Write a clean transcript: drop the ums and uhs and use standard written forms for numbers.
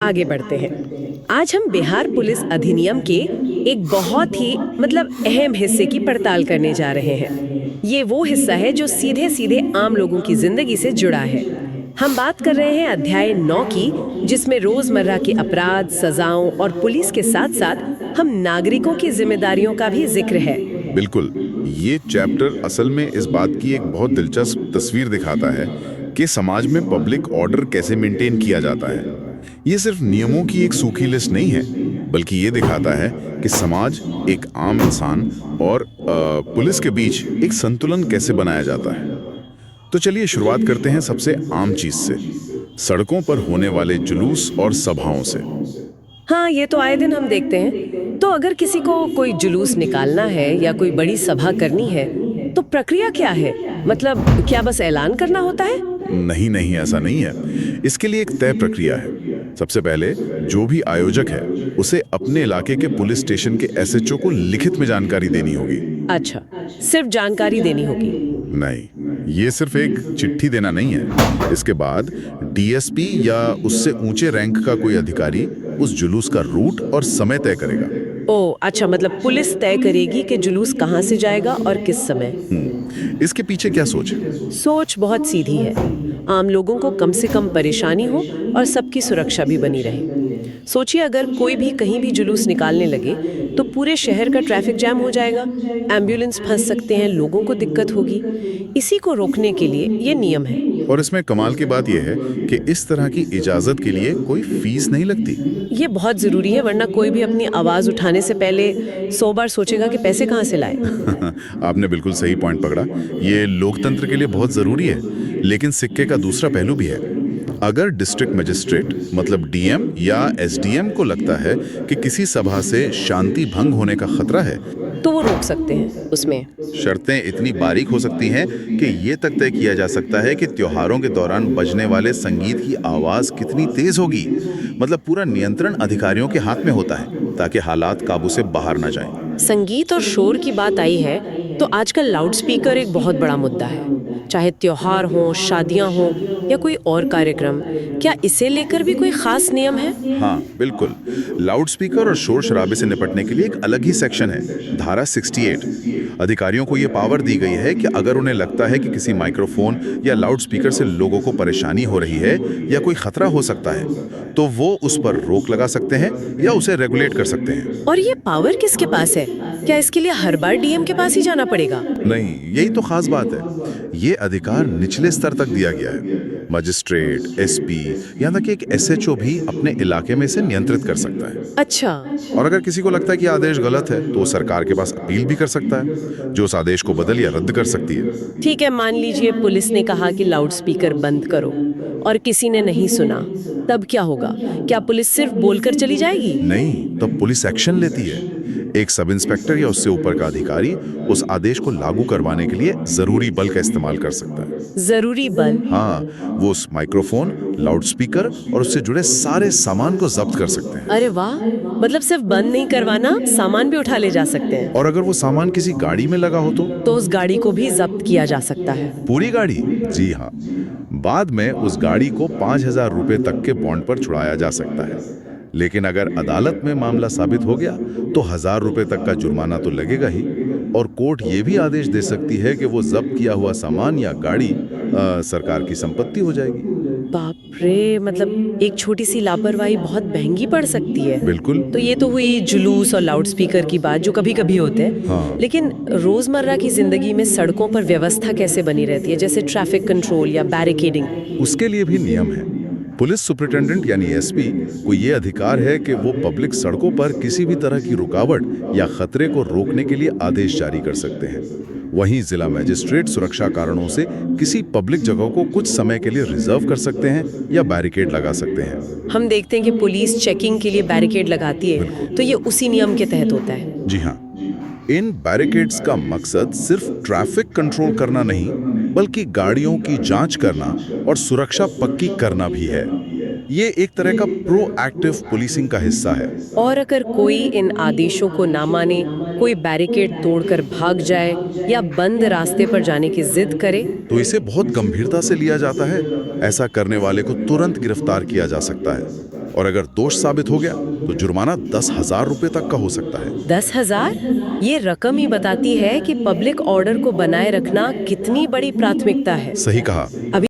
आगे बढ़ते हैं। आज हम बिहार पुलिस अधिनियम के एक बहुत ही अहम हिस्से की पड़ताल करने जा रहे हैं। ये वो हिस्सा है जो सीधे सीधे आम लोगों की जिंदगी से जुड़ा है। हम बात कर रहे हैं अध्याय 9 की, जिसमें रोजमर्रा के अपराध, सजाओं और पुलिस के साथ साथ हम नागरिकों की जिम्मेदारियों का भी जिक्र है। बिल्कुल। ये चैप्टर असल में इस बात की एक बहुत दिलचस्प तस्वीर दिखाता है कि समाज में पब्लिक ऑर्डर कैसे मेंटेन किया जाता है। ये सिर्फ नियमों की एक सूखी लिस्ट नहीं है, बल्कि ये दिखाता है कि समाज, एक आम इंसान और पुलिस के बीच एक संतुलन कैसे बनाया जाता है। तो चलिए शुरुआत करते हैं सबसे आम चीज से, सड़कों पर होने वाले जुलूस और सभाओं से। हाँ, ये तो आए दिन हम देखते हैं। तो अगर किसी को कोई जुलूस निकालना है या कोई बड़ी सभा करनी है, तो प्रक्रिया क्या है? क्या बस ऐलान करना होता है? नहीं नहीं, ऐसा नहीं है। इसके लिए एक तय प्रक्रिया है। सबसे पहले जो भी आयोजक है उसे अपने इलाके के पुलिस स्टेशन के एसएचओ को लिखित में जानकारी देनी होगी। अच्छा, सिर्फ जानकारी देनी होगी? नहीं, ये सिर्फ एक चिट्ठी देना नहीं है। इसके बाद डीएसपी या उससे ऊंचे रैंक का कोई अधिकारी उस जुलूस का रूट और समय तय करेगा। ओह अच्छा, पुलिस तय करेगी कि जुलूस कहाँ से जाएगा और किस समय। इसके पीछे क्या सोच है? सोच बहुत सीधी है। आम लोगों को कम से कम परेशानी हो और सबकी सुरक्षा भी बनी रहे। सोचिए, अगर कोई भी कहीं भी जुलूस निकालने लगे तो पूरे शहर का ट्रैफिक जैम हो जाएगा, एम्बुलेंस फंस सकते हैं, लोगों को दिक्कत होगी। इसी को रोकने के लिए ये नियम है। और इसमें कमाल की बात यह है कि इस तरह की इजाजत के लिए कोई फीस नहीं लगती। ये बहुत जरूरी है, वरना कोई भी अपनी आवाज उठाने से पहले 100 बार सोचेगा कि पैसे कहाँ से लाए। आपने बिल्कुल सही पॉइंट पकड़ा। ये लोकतंत्र के लिए बहुत जरूरी है, लेकिन सिक्के का दूसरा पहलू भी है। अगर डिस्ट्रिक्ट मजिस्ट्रेट डीएम या एसडीएम को लगता है कि किसी सभा से शांति भंग होने का खतरा है, तो वो रोक सकते हैं। उसमें शर्तें इतनी बारीक हो सकती हैं कि ये तक तय किया जा सकता है कि त्योहारों के दौरान बजने वाले संगीत की आवाज कितनी तेज होगी। पूरा नियंत्रण अधिकारियों के हाथ में होता है, ताकि हालात काबू से बाहर ना जाएं। संगीत और शोर की बात आई है तो आजकल लाउडस्पीकर एक बहुत बड़ा मुद्दा है। चाहे त्योहार हो, शादियां हो या कोई और कार्यक्रम, क्या इसे लेकर भी कोई खास नियम है? हाँ बिल्कुल। लाउडस्पीकर और शोर शराबे से निपटने के लिए एक अलग ही सेक्शन है, धारा 68। अधिकारियों को ये पावर दी गई है कि अगर उन्हें लगता है कि किसी माइक्रोफोन या लाउडस्पीकर से लोगों को परेशानी हो रही है या कोई खतरा हो सकता है, तो वो उस पर रोक लगा सकते हैं या उसे रेगुलेट कर सकते हैं। और ये पावर किसके पास है? क्या इसके लिए हर बार डीएम के पास ही जाना पड़ेगा? नहीं, यही तो खास बात है। ये अधिकार निचले स्तर तक दिया गया है। मजिस्ट्रेट, एसपी, यहाँ तक कि एक एसएचओ भी अपने इलाके में से नियंत्रित कर सकता है। अच्छा। और अगर किसी को लगता है कि आदेश गलत है, तो सरकार के पास अपील भी कर सकता है, जो उस आदेश को बदल या रद्द कर सकती है। ठीक है, मान लीजिए पुलिस ने कहा कि लाउडस्पीकर बंद करो और किसी ने नहीं सुना, तब क्या होगा? क्या पुलिस सिर्फ बोलकर चली जाएगी? नहीं, तब पुलिस एक्शन लेती है। एक सब इंस्पेक्टर या उससे ऊपर का अधिकारी उस आदेश को लागू करवाने के लिए जरूरी बल का इस्तेमाल कर सकता है। जरूरी बल? हाँ, वो उस माइक्रोफोन, लाउडस्पीकर और उससे जुड़े सारे सामान को जब्त कर सकते हैं। अरे वाह, सिर्फ बंद नहीं करवाना, सामान भी उठा ले जा सकते हैं। और अगर वो सामान किसी गाड़ी में लगा हो तो उस गाड़ी को भी जब्त किया जा सकता है। पूरी गाड़ी? जी हाँ। बाद में उस गाड़ी को 5,000 रुपए तक के बॉन्ड पर छुड़ाया जा सकता है। लेकिन अगर अदालत में मामला साबित हो गया तो 1,000 रुपए तक का जुर्माना तो लगेगा ही। और कोर्ट ये भी आदेश दे सकती है कि वो जब्त किया हुआ सामान या गाड़ी सरकार की संपत्ति हो जाएगी। बाप रे, एक छोटी सी लापरवाही बहुत महंगी पड़ सकती है। बिल्कुल। तो ये तो हुई जुलूस और लाउडस्पीकर की बात, जो कभी कभी होते हैं। हाँ। लेकिन रोजमर्रा की जिंदगी में सड़कों पर व्यवस्था कैसे बनी रहती है, जैसे ट्रैफिक कंट्रोल या बैरिकेडिंग? उसके लिए भी नियम है। पुलिस सुपरिटेंडेंट यानी एसपी को ये अधिकार है कि वो पब्लिक सड़कों पर किसी भी तरह की रुकावट या खतरे को रोकने के लिए आदेश जारी कर सकते हैं। वहीं जिला मजिस्ट्रेट सुरक्षा कारणों से किसी पब्लिक जगह को कुछ समय के लिए रिजर्व कर सकते हैं या बैरिकेड लगा सकते हैं। हम देखते हैं कि पुलिस चेकिंग के लिए बैरिकेड लगाती है, तो ये उसी नियम के तहत होता है। जी हाँ। इन बैरिकेड्स का मकसद सिर्फ ट्रैफिक कंट्रोल करना नहीं, बल्कि गाड़ियों की जांच करना और सुरक्षा पक्की करना भी है। ये एक तरह का प्रोएक्टिव पुलिसिंग का हिस्सा है। और अगर कोई इन आदेशों को ना माने, कोई बैरिकेड तोड़कर भाग जाए या बंद रास्ते पर जाने की जिद करे, तो इसे बहुत गंभीरता से लिया जाता है। ऐसा करने वाले को तुरंत गिरफ्तार किया जा सकता है। और अगर दोष साबित हो गया तो जुर्माना 10,000 रुपए तक का हो सकता है। 10,000? ये रकम ही बताती है कि पब्लिक ऑर्डर को बनाए रखना कितनी बड़ी प्राथमिकता है। सही कहा।